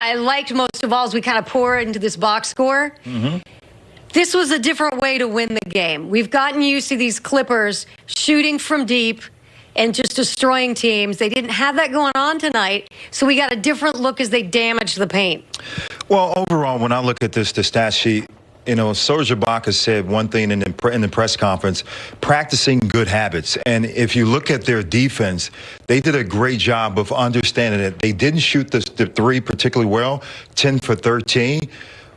I liked most of all as we kind of pour into this box score. This was a different way to win the game. We've gotten used to these Clippers shooting from deep and just destroying teams. They didn't have that going on tonight, so we got a different look as they damaged the paint. Well, overall, when I look at the stat sheet, you know, Serge Ibaka said one thing in the press conference, practicing good habits. And if you look at their defense, they did a great job of understanding it. They didn't shoot the three particularly well, 10 for 13.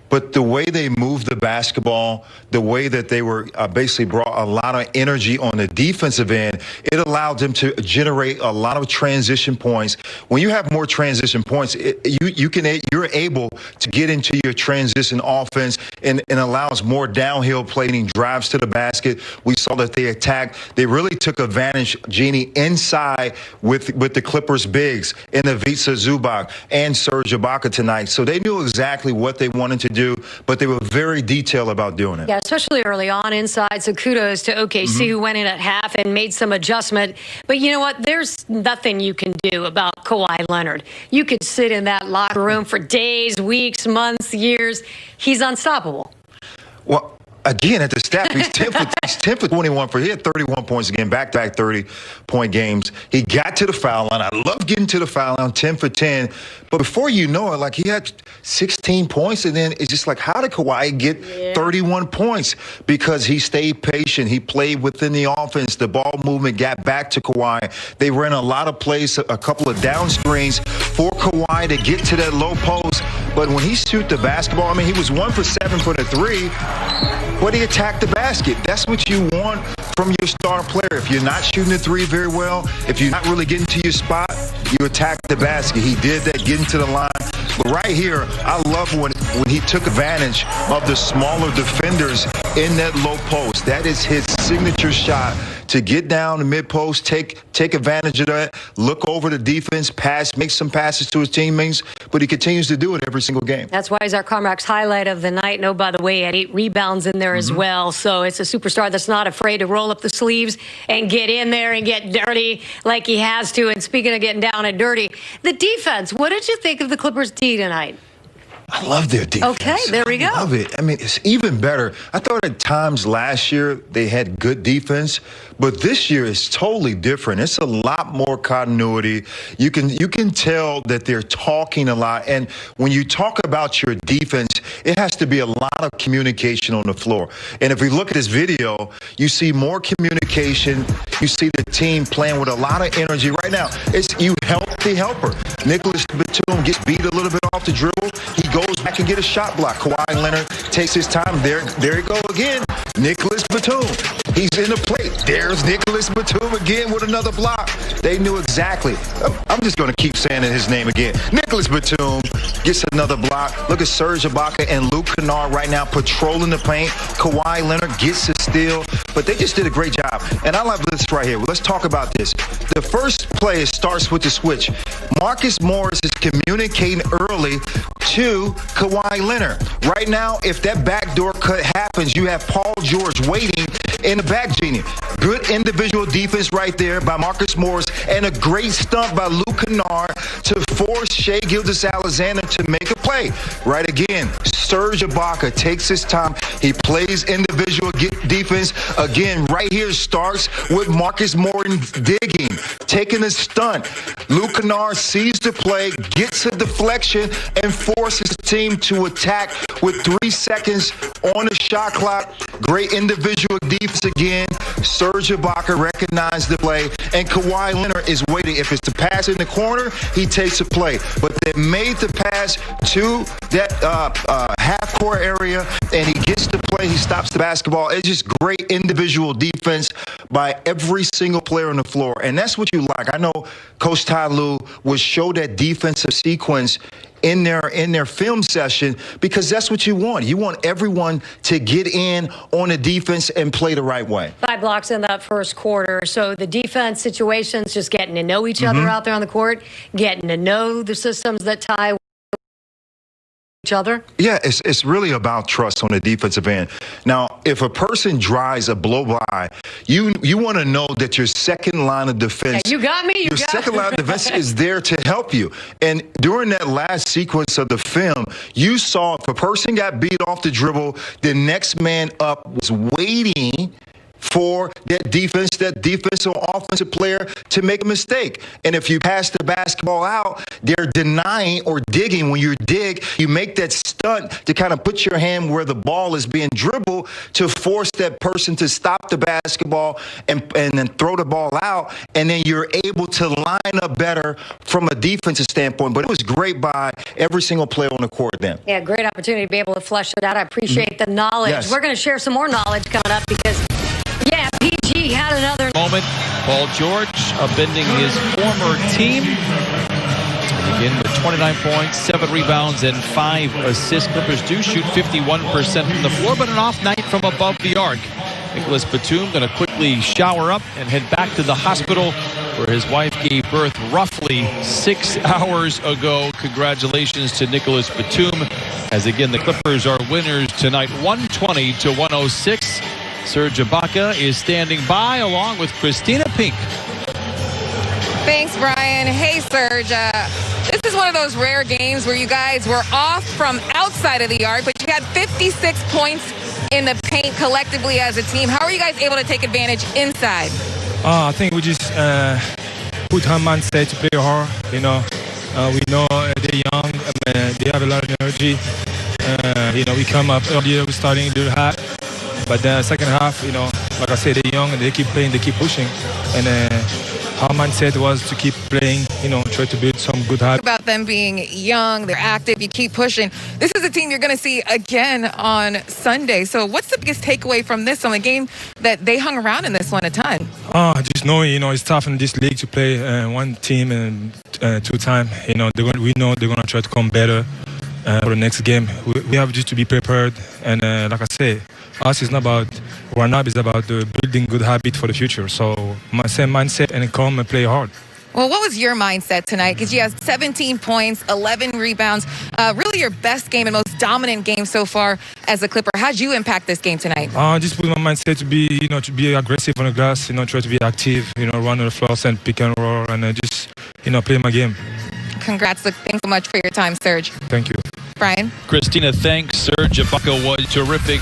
But the way they moved the basketball, the way that they were basically brought a lot of energy on the defensive end, it allowed them to generate a lot of transition points. When you have more transition points, you're able to get into your transition offense and allows more downhill playing drives to the basket. We saw that they attacked. They really took advantage, Jeannie, inside with the Clippers bigs in the Ivica Zubac and Serge Ibaka tonight. So they knew exactly what they wanted to do, but they were very detailed about doing it. Yeah, especially early on inside. So kudos to OKC who went in at half and made some adjustment. But you know what? There's nothing you can do about Kawhi Leonard. You could sit in that locker room for days, weeks, months, years. He's unstoppable. Well, again, at the stat, he's 10 for 21 he had 31 points again, back-to-back 30-point games. He got to the foul line. I love getting to the foul line, 10 for 10. But before you know it, like he had 16 points, and then it's just like, how did Kawhi get 31 points? Because he stayed patient. He played within the offense. The ball movement got back to Kawhi. They ran a lot of plays, a couple of down screens for Kawhi to get to that low post. But when he shoot the basketball, I mean, he was 1 for 7 for the three. But he attacked the basket. That's what you want from your star player. If you're not shooting the three very well, if you're not really getting to your spot, you attack the basket. He did that, getting to the line. But right here, I love when he took advantage of the smaller defenders in that low post. That is his signature shot, to get down the mid-post, take advantage of that, look over the defense, pass, make some passes to his teammates, but he continues to do it every single game. That's why he's our Comrac's highlight of the night. No, by the way, he had 8 rebounds in there as well. So it's a superstar that's not afraid to roll up the sleeves and get in there and get dirty like he has to. And speaking of getting down and dirty, the defense, what did you think of the Clippers' D tonight? I love their defense. Okay, there we go. I love it. I mean, it's even better. I thought at times last year they had good defense, but this year is totally different. It's a lot more continuity. You can tell that they're talking a lot. And when you talk about your defense, it has to be a lot of communication on the floor. And if we look at this video, you see more communication. You see the team playing with a lot of energy. Right now, it's you help the helper. Nicholas Batum gets beat a little bit off the dribble. He goes back and get a shot block. Kawhi Leonard takes his time. There he go again. Nicholas Batum. He's in the plate. There's Nicholas Batum again with another block. They knew exactly. I'm just going to keep saying his name again. Nicholas Batum gets another block. Look at Serge Ibaka and Luke Kennard right now patrolling the paint. Kawhi Leonard gets a steal. But they just did a great job. And I love this right here. Let's talk about this. The first play starts with the switch. Marcus Morris is communicating early to Kawhi Leonard. Right now, if that backdoor cut happens, you have Paul George waiting in the back, Genie. Good individual defense right there by Marcus Morris, and a great stunt by Luke Kennard to force Shai Gilgeous-Alexander to make a play. Right again, Serge Ibaka takes his time. He plays individual defense. Again, right here starts with Marcus Morton digging, taking a stunt. Luke Kennard sees the play, gets a deflection, and forces the team to attack with 3 seconds on the shot clock. Great individual defense again. Serge Ibaka recognized the play, and Kawhi Leonard is waiting. If it's the pass in the corner, he takes a play. But they made the pass to that half-court area, and he gets the play. He stops the basketball. It's just great individual defense by every single player on the floor, and that's what you like. I know Coach Ty Lue would show that defensive sequence in their film session, because that's what you want. You want everyone to get in on the defense and play the right way. 5 blocks in that first quarter. So the defense situations, just getting to know each other out there on the court, getting to know the systems that Ty each other? Yeah, it's really about trust on the defensive end. Now, if a person drives a blow by, you want to know that your second line of defense, you got me. Your second line of defense is there to help you. And during that last sequence of the film, you saw if a person got beat off the dribble, the next man up was waiting for that defensive or offensive player to make a mistake. And if you pass the basketball out, they're denying or digging. When you dig, you make that stunt to kind of put your hand where the ball is being dribbled to force that person to stop the basketball and then throw the ball out. And then you're able to line up better from a defensive standpoint. But it was great by every single player on the court then. Yeah, great opportunity to be able to flesh it out. I appreciate the knowledge. Yes. We're going to share some more knowledge coming up because, yeah, PG had another moment. Paul George upending his former team. Again with 29 points, 7 rebounds, and 5 assists. Clippers do shoot 51% from the floor, but an off night from above the arc. Nicholas Batum going to quickly shower up and head back to the hospital where his wife gave birth roughly 6 hours ago. Congratulations to Nicholas Batum, as again the Clippers are winners tonight, 120-106. Serge Ibaka is standing by along with Christina Pink. Thanks, Brian. Hey, Serge. This is one of those rare games where you guys were off from outside of the arc, but you had 56 points in the paint collectively as a team. How are you guys able to take advantage inside? I think we just put our mindset to play hard. We know they're young. They have a lot of energy. We come up earlier, we're starting a little hot. But the second half, like I said, they're young and they keep playing, they keep pushing. And our mindset was to keep playing, try to build some good habits. About them being young, they're active, you keep pushing. This is a team you're going to see again on Sunday. So what's the biggest takeaway from this on the game that they hung around in this one a ton? Just knowing, it's tough in this league to play one team and 2 times. We know they're going to try to come better for the next game. We have just to be prepared. And like I say, us is not about run up, it's about building good habit for the future. So my same mindset and come and play hard. Well, what was your mindset tonight? Because you have 17 points, 11 rebounds, really your best game and most dominant game so far as a Clipper. How'd you impact this game tonight? Just put my mindset to be aggressive on the glass, try to be active, run on the floor and pick and roll and just, play my game. Congrats. Thanks so much for your time, Serge. Thank you. Brian? Christina, thanks. Serge Ibaka was terrific.